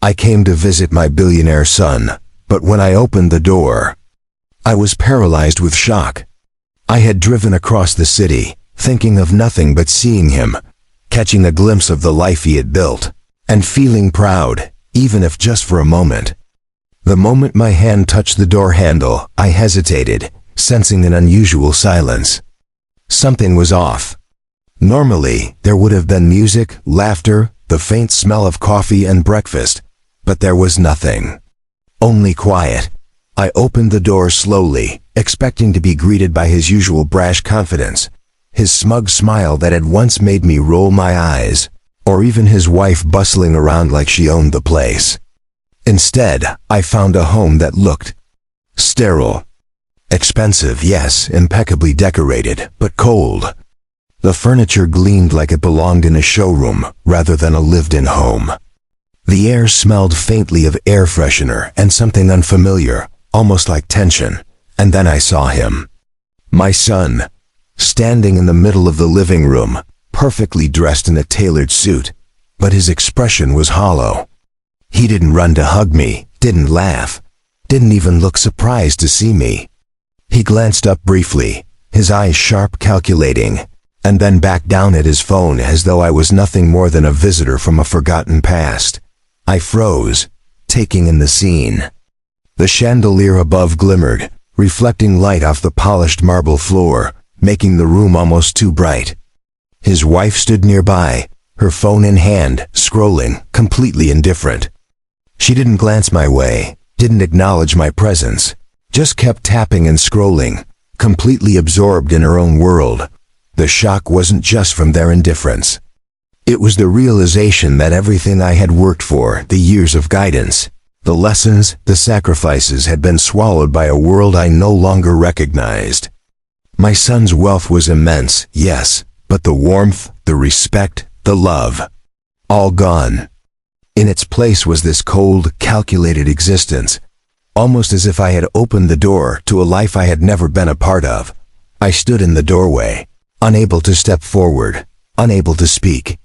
I came to visit my billionaire son, but when I opened the door, I was paralyzed with shock. I had driven across the city, thinking of nothing but seeing him, catching a glimpse of the life he had built, and feeling proud, even if just for a moment. The moment my hand touched the door handle, I hesitated, sensing an unusual silence. Something was off. Normally, there would have been music, laughter, the faint smell of coffee and breakfast, but there was nothing. Only quiet. I opened the door slowly, expecting to be greeted by his usual brash confidence, his smug smile that had once made me roll my eyes, or even his wife bustling around like she owned the place. Instead, I found a home that looked sterile. Expensive, yes, impeccably decorated, but cold. The furniture gleamed like it belonged in a showroom rather than a lived-in home. The air smelled faintly of air freshener and something unfamiliar, almost like tension, and then I saw him. My son, standing in the middle of the living room, perfectly dressed in a tailored suit, but his expression was hollow. He didn't run to hug me, didn't laugh, didn't even look surprised to see me. He glanced up briefly, his eyes sharp, calculating, and then back down at his phone as though I was nothing more than a visitor from a forgotten past. I froze, taking in the scene. The chandelier above glimmered, reflecting light off the polished marble floor, making the room almost too bright. His wife stood nearby, her phone in hand, scrolling, completely indifferent. She didn't glance my way, didn't acknowledge my presence, just kept tapping and scrolling, completely absorbed in her own world. The shock wasn't just from their indifference. It was the realization that everything I had worked for, the years of guidance, the lessons, the sacrifices had been swallowed by a world I no longer recognized. My son's wealth was immense, yes, but the warmth, the respect, the love, all gone. In its place was this cold, calculated existence, almost as if I had opened the door to a life I had never been a part of. I stood in the doorway, unable to step forward, unable to speak.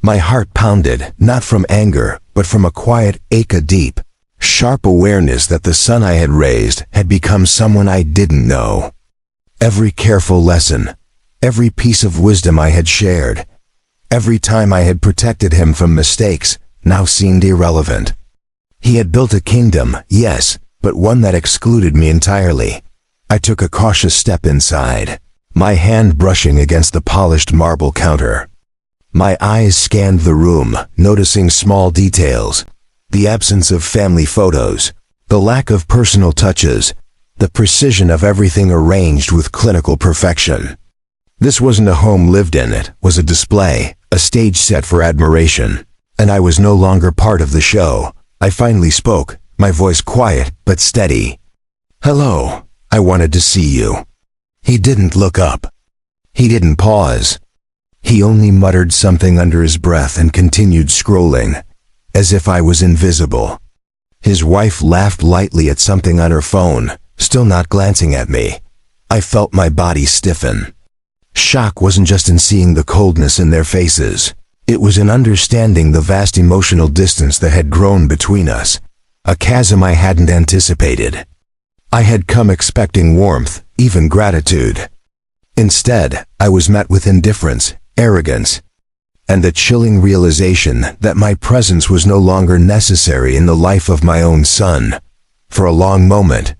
My heart pounded, not from anger, but from a quiet ache, a deep, sharp awareness that the son I had raised had become someone I didn't know. Every careful lesson, every piece of wisdom I had shared, every time I had protected him from mistakes, now seemed irrelevant. He had built a kingdom, yes, but one that excluded me entirely. I took a cautious step inside, my hand brushing against the polished marble counter. My eyes scanned the room, noticing small details, the absence of family photos, the lack of personal touches, the precision of everything arranged with clinical perfection. This wasn't a home lived in, it was a display, a stage set for admiration, and I was no longer part of the show. I finally spoke, my voice quiet but steady. "Hello, I wanted to see you." He didn't look up. He didn't pause. He only muttered something under his breath and continued scrolling, as if I was invisible. His wife laughed lightly at something on her phone, still not glancing at me. I felt my body stiffen. Shock wasn't just in seeing the coldness in their faces. It was in understanding the vast emotional distance that had grown between us, a chasm I hadn't anticipated. I had come expecting warmth, even gratitude. Instead, I was met with indifference, arrogance, and the chilling realization that my presence was no longer necessary in the life of my own son. For a long moment,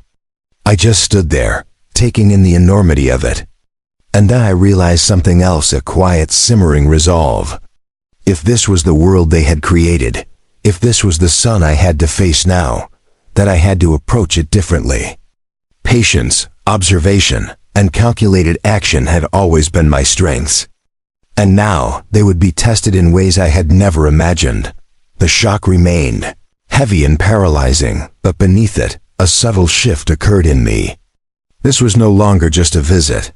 I just stood there, taking in the enormity of it. And then I realized something else, a quiet, simmering resolve. If this was the world they had created, if this was the son I had to face now, that I had to approach it differently. Patience, observation, and calculated action had always been my strengths. And now, they would be tested in ways I had never imagined. The shock remained, heavy and paralyzing, but beneath it, a subtle shift occurred in me. This was no longer just a visit.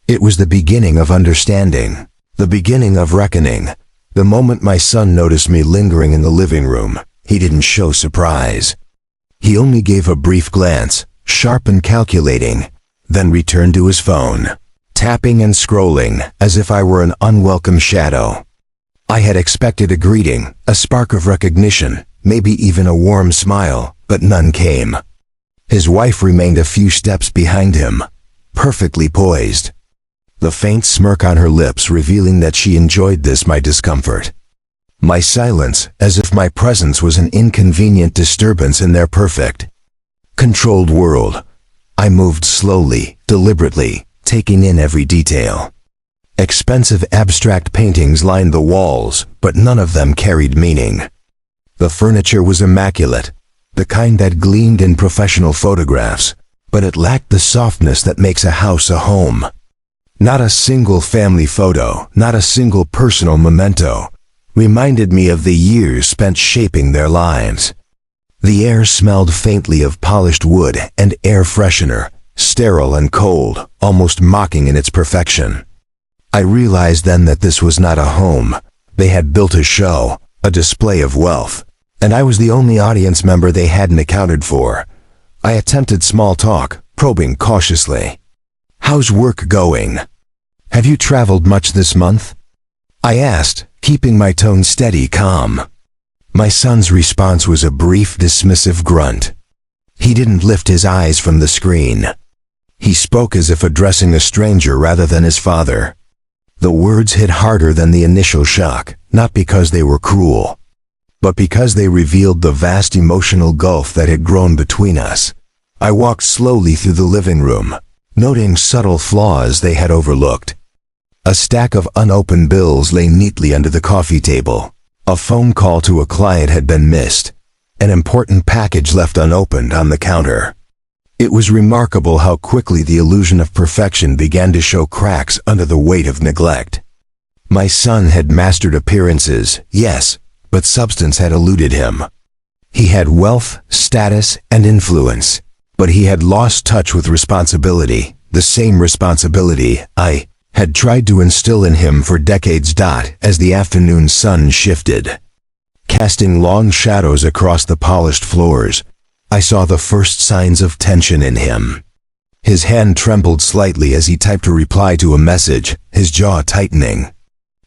It was the beginning of understanding, the beginning of reckoning. The moment my son noticed me lingering in the living room, he didn't show surprise. He only gave a brief glance, sharp and calculating, then returned to his phone, tapping and scrolling as if I were an unwelcome shadow. I had expected a greeting, a spark of recognition, maybe even a warm smile, but none came. His wife remained a few steps behind him, perfectly poised, the faint smirk on her lips revealing that she enjoyed my discomfort. My silence, as if my presence was an inconvenient disturbance in their perfect, controlled world. I moved slowly, deliberately, taking in every detail. Expensive abstract paintings lined the walls, but none of them carried meaning. The furniture was immaculate, the kind that gleamed in professional photographs, but it lacked the softness that makes a house a home. Not a single family photo, not a single personal memento, reminded me of the years spent shaping their lives. The air smelled faintly of polished wood and air freshener, sterile and cold, almost mocking in its perfection. I realized then that this was not a home. They had built a show, a display of wealth, and I was the only audience member they hadn't accounted for. I attempted small talk, probing cautiously. "How's work going? Have you traveled much this month?" I asked, keeping my tone steady, calm. My son's response was a brief, dismissive grunt. He didn't lift his eyes from the screen. He spoke as if addressing a stranger rather than his father. The words hit harder than the initial shock, not because they were cruel, but because they revealed the vast emotional gulf that had grown between us. I walked slowly through the living room, noting subtle flaws they had overlooked. A stack of unopened bills lay neatly under the coffee table. A phone call to a client had been missed. An important package left unopened on the counter. It was remarkable how quickly the illusion of perfection began to show cracks under the weight of neglect. My son had mastered appearances, yes, but substance had eluded him. He had wealth, status, and influence, but he had lost touch with responsibility, the same responsibility I had tried to instill in him for decades. As the afternoon sun shifted, casting long shadows across the polished floors, I saw the first signs of tension in him. His hand trembled slightly as he typed a reply to a message, his jaw tightening.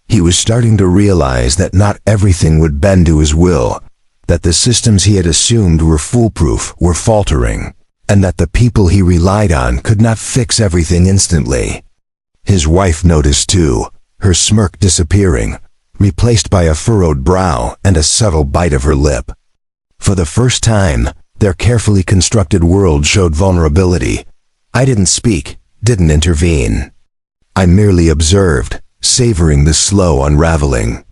He was starting to realize that not everything would bend to his will, that the systems he had assumed were foolproof were faltering, and that the people he relied on could not fix everything instantly. His wife noticed too, her smirk disappearing, replaced by a furrowed brow and a subtle bite of her lip. For the first time, their carefully constructed world showed vulnerability. I didn't speak, didn't intervene. I merely observed, savoring the slow unraveling.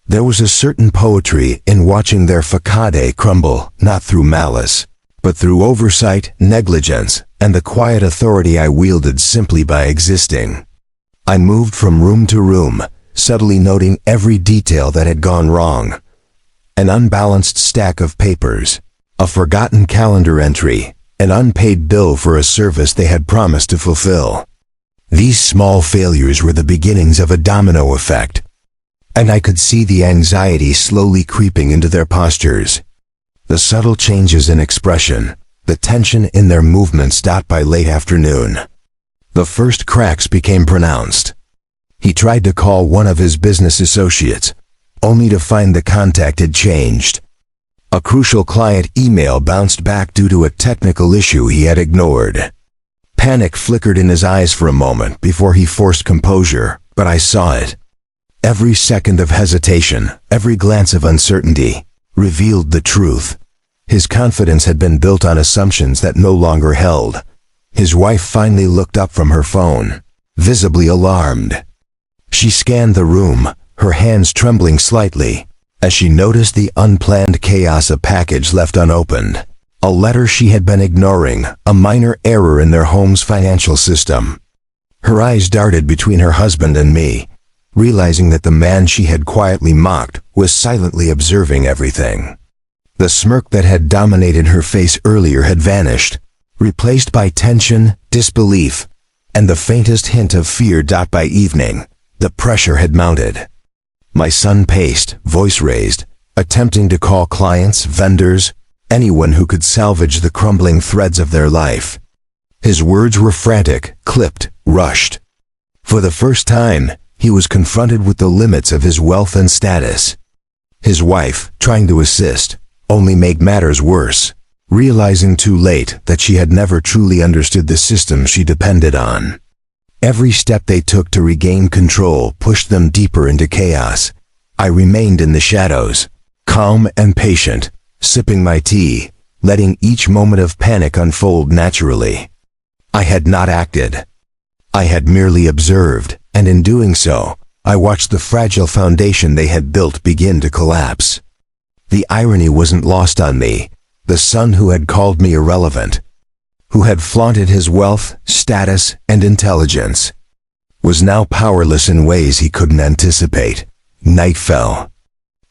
There was a certain poetry in watching their facade crumble, not through malice, but through oversight, negligence, and the quiet authority I wielded simply by existing. I moved from room to room, subtly noting every detail that had gone wrong. An unbalanced stack of papers, a forgotten calendar entry, an unpaid bill for a service they had promised to fulfill. These small failures were the beginnings of a domino effect, and I could see the anxiety slowly creeping into their postures. The subtle changes in expression, the tension in their movements. By late afternoon, the first cracks became pronounced. He tried to call one of his business associates, only to find the contact had changed. A crucial client email bounced back due to a technical issue he had ignored. Panic flickered in his eyes for a moment before he forced composure, but I saw it. Every second of hesitation, every glance of uncertainty, revealed the truth. His confidence had been built on assumptions that no longer held. His wife finally looked up from her phone, visibly alarmed. She scanned the room, her hands trembling slightly, as she noticed the unplanned chaos. A package left unopened, a letter she had been ignoring, a minor error in their home's financial system. Her eyes darted between her husband and me, realizing that the man she had quietly mocked was silently observing everything. The smirk that had dominated her face earlier had vanished, replaced by tension, disbelief, and the faintest hint of fear. By evening, the pressure had mounted. My son paced, voice raised, attempting to call clients, vendors, anyone who could salvage the crumbling threads of their life. His words were frantic, clipped, rushed. For the first time, he was confronted with the limits of his wealth and status. His wife, trying to assist, only make matters worse, realizing too late that she had never truly understood the system she depended on. Every step they took to regain control pushed them deeper into chaos. I remained in the shadows, calm and patient, sipping my tea, letting each moment of panic unfold naturally. I had not acted. I had merely observed, and in doing so, I watched the fragile foundation they had built begin to collapse. The irony wasn't lost on me. The son who had called me irrelevant, who had flaunted his wealth, status, and intelligence, was now powerless in ways he couldn't anticipate. Night fell,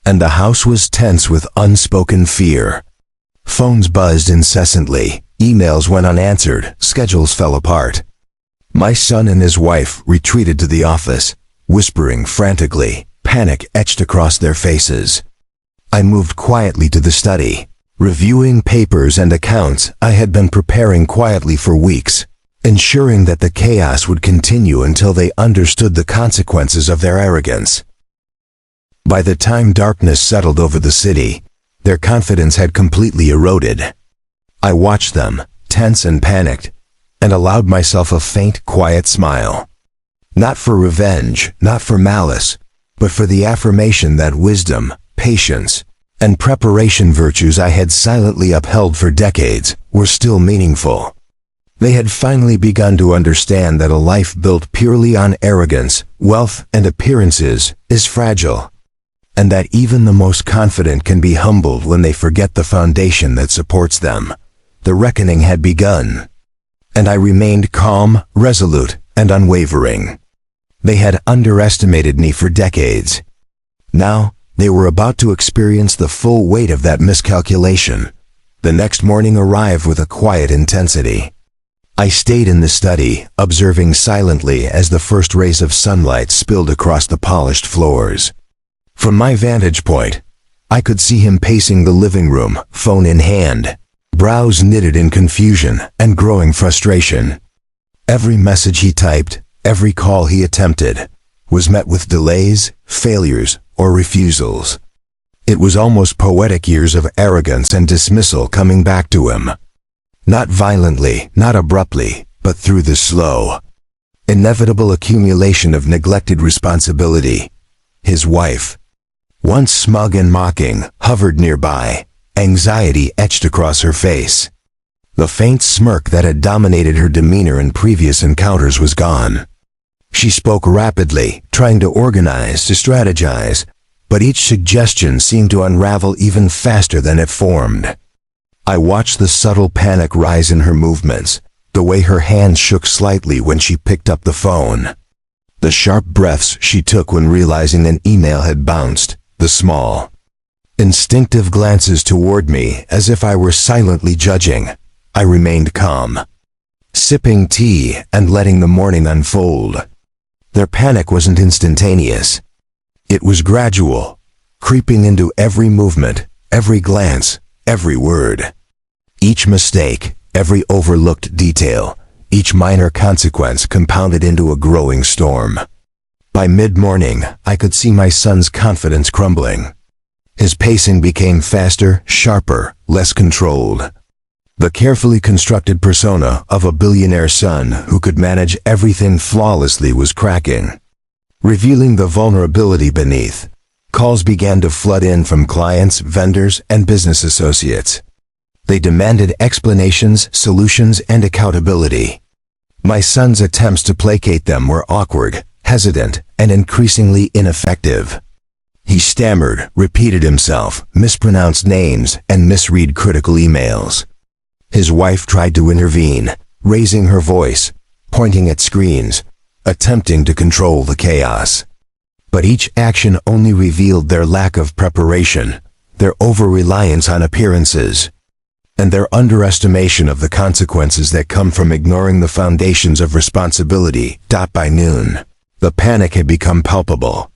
and the house was tense with unspoken fear. Phones buzzed incessantly, emails went unanswered, schedules fell apart. My son and his wife retreated to the office, whispering frantically, panic etched across their faces. I moved quietly to the study, reviewing papers and accounts I had been preparing quietly for weeks, ensuring that the chaos would continue until they understood the consequences of their arrogance. By the time darkness settled over the city, their confidence had completely eroded. I watched them, tense and panicked, and allowed myself a faint, quiet smile. Not for revenge, not for malice, but for the affirmation that wisdom, patience, and preparation virtues I had silently upheld for decades were still meaningful. They had finally begun to understand that a life built purely on arrogance, wealth, and appearances is fragile, and that even the most confident can be humbled when they forget the foundation that supports them. The reckoning had begun, and I remained calm, resolute, and unwavering. They had underestimated me for decades. Now, they were about to experience the full weight of that miscalculation. The next morning arrived with a quiet intensity. I stayed in the study, observing silently as the first rays of sunlight spilled across the polished floors. From my vantage point, I could see him pacing the living room, phone in hand, brows knitted in confusion and growing frustration. Every message he typed, every call he attempted, was met with delays, failures, or refusals. It was almost poetic years of arrogance and dismissal coming back to him. Not violently, not abruptly, but through the slow, inevitable accumulation of neglected responsibility. His wife, once smug and mocking, hovered nearby, anxiety etched across her face. The faint smirk that had dominated her demeanor in previous encounters was gone. She spoke rapidly, trying to organize, to strategize, but each suggestion seemed to unravel even faster than it formed. I watched the subtle panic rise in her movements, the way her hands shook slightly when she picked up the phone, the sharp breaths she took when realizing an email had bounced, the small, instinctive glances toward me as if I were silently judging. I remained calm, sipping tea and letting the morning unfold. Their panic wasn't instantaneous. It was gradual, creeping into every movement, every glance, every word. Each mistake, every overlooked detail, each minor consequence compounded into a growing storm. By mid-morning, I could see my son's confidence crumbling. His pacing became faster, sharper, less controlled. The carefully constructed persona of a billionaire son who could manage everything flawlessly was cracking, revealing the vulnerability beneath. Calls began to flood in from clients, vendors, and business associates. They demanded explanations, solutions, and accountability. My son's attempts to placate them were awkward, hesitant, and increasingly ineffective. He stammered, repeated himself, mispronounced names, and misread critical emails. His wife tried to intervene, raising her voice, pointing at screens, attempting to control the chaos. But each action only revealed their lack of preparation, their over-reliance on appearances, and their underestimation of the consequences that come from ignoring the foundations of responsibility. By noon, the panic had become palpable.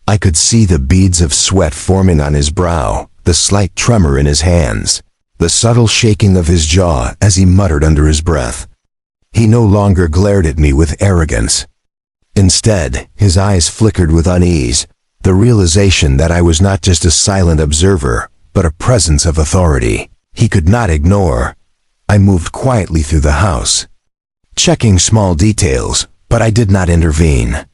I could see the beads of sweat forming on his brow, the slight tremor in his hands, the subtle shaking of his jaw as he muttered under his breath. He no longer glared at me with arrogance. Instead, his eyes flickered with unease, the realization that I was not just a silent observer, but a presence of authority he could not ignore. I moved quietly through the house, checking small details, but I did not intervene.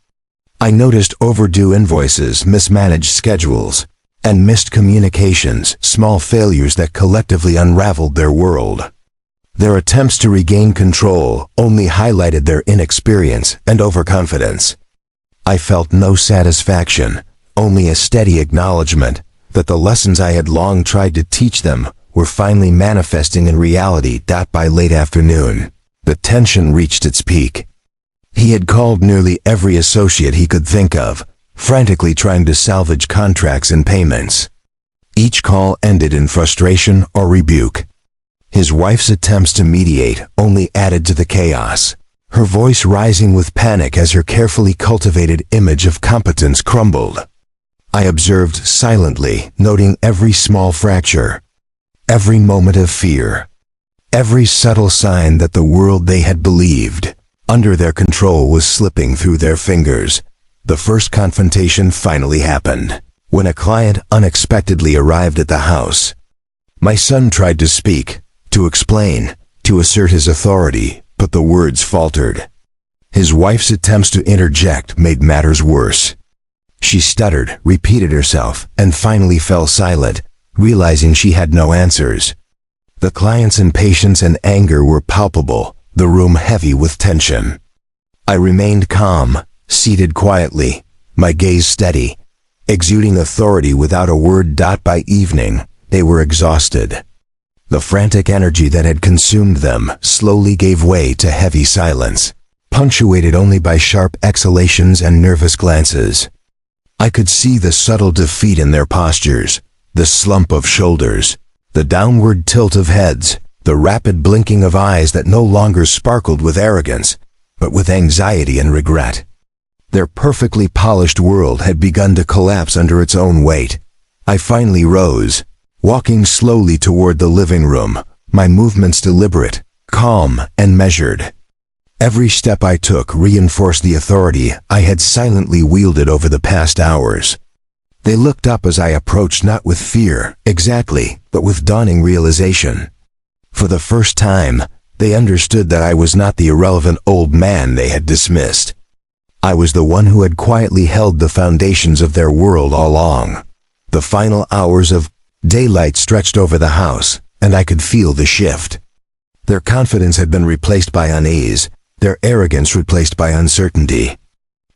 I noticed overdue invoices, mismanaged schedules, and missed communications, small failures that collectively unraveled their world. Their attempts to regain control only highlighted their inexperience and overconfidence. I felt no satisfaction, only a steady acknowledgement that the lessons I had long tried to teach them were finally manifesting in reality. By late afternoon, the tension reached its peak. He had called nearly every associate he could think of, frantically trying to salvage contracts and payments. Each call ended in frustration or rebuke. His wife's attempts to mediate only added to the chaos, her voice rising with panic as her carefully cultivated image of competence crumbled. I observed silently, noting every small fracture, every moment of fear, every subtle sign that the world they had believed under their control was slipping through their fingers. The first confrontation finally happened, when a client unexpectedly arrived at the house. My son tried to speak, to explain, to assert his authority, but the words faltered. His wife's attempts to interject made matters worse. She stuttered, repeated herself, and finally fell silent, realizing she had no answers. The client's impatience and anger were palpable, the room heavy with tension. I remained calm, seated quietly, my gaze steady, exuding authority without a word. By evening, they were exhausted. The frantic energy that had consumed them slowly gave way to heavy silence, punctuated only by sharp exhalations and nervous glances. I could see the subtle defeat in their postures, the slump of shoulders, the downward tilt of heads, the rapid blinking of eyes that no longer sparkled with arrogance, but with anxiety and regret. Their perfectly polished world had begun to collapse under its own weight. I finally rose, walking slowly toward the living room, my movements deliberate, calm, and measured. Every step I took reinforced the authority I had silently wielded over the past hours. They looked up as I approached, not with fear, exactly, but with dawning realization. For the first time, they understood that I was not the irrelevant old man they had dismissed. I was the one who had quietly held the foundations of their world all along. The final hours of daylight stretched over the house, and I could feel the shift. Their confidence had been replaced by unease, their arrogance replaced by uncertainty.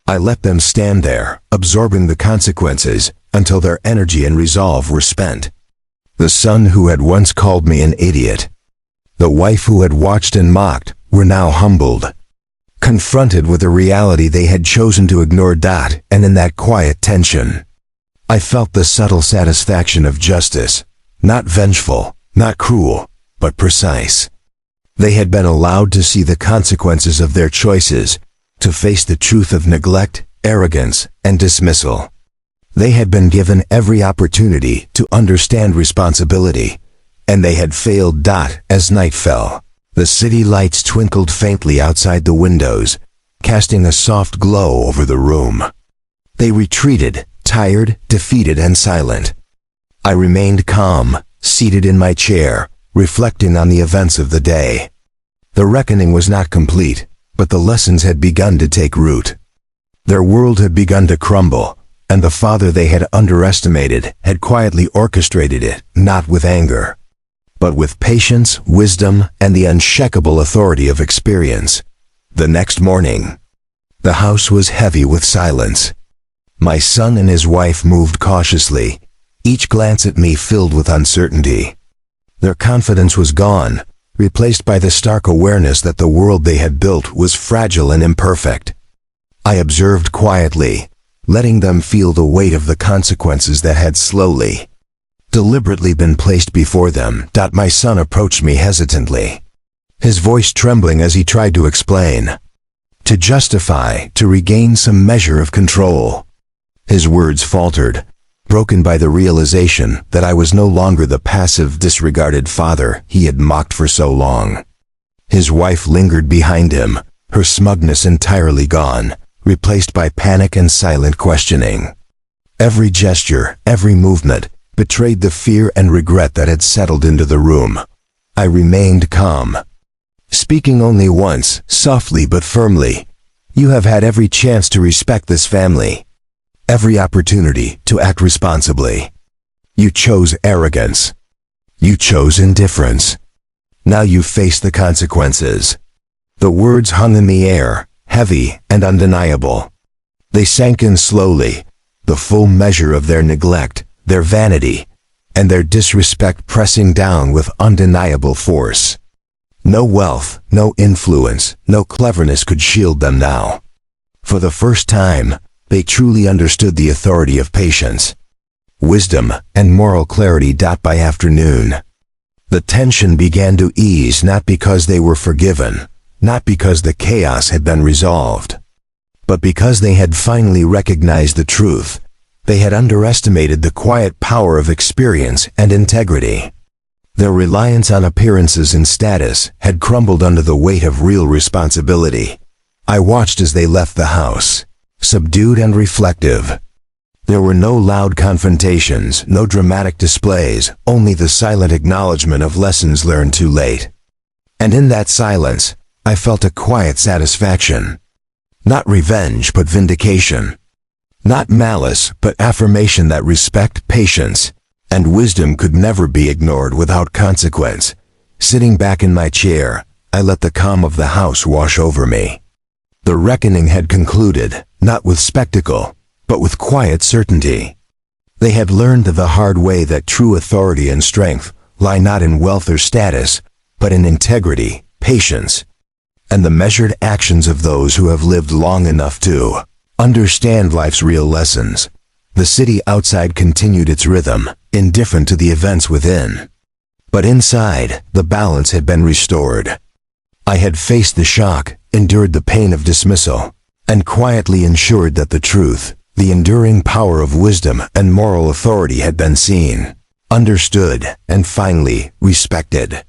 I let them stand there, absorbing the consequences, until their energy and resolve were spent. The son who had once called me an idiot, the wife who had watched and mocked, were now humbled, confronted with a reality they had chosen to ignore. And in that quiet tension, I felt the subtle satisfaction of justice, not vengeful, not cruel, but precise. They had been allowed to see the consequences of their choices, to face the truth of neglect, arrogance, and dismissal. They had been given every opportunity to understand responsibility, and they had failed. As night fell, the city lights twinkled faintly outside the windows, casting a soft glow over the room. They retreated, tired, defeated, and silent. I remained calm, seated in my chair, reflecting on the events of the day. The reckoning was not complete, but the lessons had begun to take root. Their world had begun to crumble, and the father they had underestimated had quietly orchestrated it, not with anger, but with patience, wisdom, and the unshakable authority of experience. The next morning, the house was heavy with silence. My son and his wife moved cautiously, each glance at me filled with uncertainty. Their confidence was gone, replaced by the stark awareness that the world they had built was fragile and imperfect. I observed quietly, letting them feel the weight of the consequences that had slowly, deliberately been placed before them. My son approached me hesitantly, his voice trembling as he tried to explain, to justify, to regain some measure of control. His words faltered, broken by the realization that I was no longer the passive, disregarded father he had mocked for so long. His wife lingered behind him, her smugness entirely gone, replaced by panic and silent questioning. Every gesture, every movement, betrayed the fear and regret that had settled into the room. I remained calm, speaking only once, softly but firmly. You have had every chance to respect this family, every opportunity to act responsibly. You chose arrogance. You chose indifference. Now you face the consequences. The words hung in the air, heavy and undeniable. They sank in slowly, the full measure of their neglect, their vanity, and their disrespect pressing down with undeniable force. No wealth, no influence, no cleverness could shield them now. For the first time, they truly understood the authority of patience, wisdom, and moral clarity. By afternoon, the tension began to ease, not because they were forgiven, not because the chaos had been resolved, but because they had finally recognized the truth. They had underestimated the quiet power of experience and integrity. Their reliance on appearances and status had crumbled under the weight of real responsibility. I watched as they left the house, subdued and reflective. There were no loud confrontations, no dramatic displays, only the silent acknowledgement of lessons learned too late. And in that silence, I felt a quiet satisfaction. Not revenge, but vindication. Not malice, but affirmation that respect, patience, and wisdom could never be ignored without consequence. Sitting back in my chair, I let the calm of the house wash over me. The reckoning had concluded, not with spectacle, but with quiet certainty. They had learned the hard way that true authority and strength lie not in wealth or status, but in integrity, patience, and the measured actions of those who have lived long enough to understand life's real lessons. The city outside continued its rhythm, indifferent to the events within. But inside, the balance had been restored. I had faced the shock, endured the pain of dismissal, and quietly ensured that the truth, the enduring power of wisdom and moral authority had been seen, understood, and finally respected.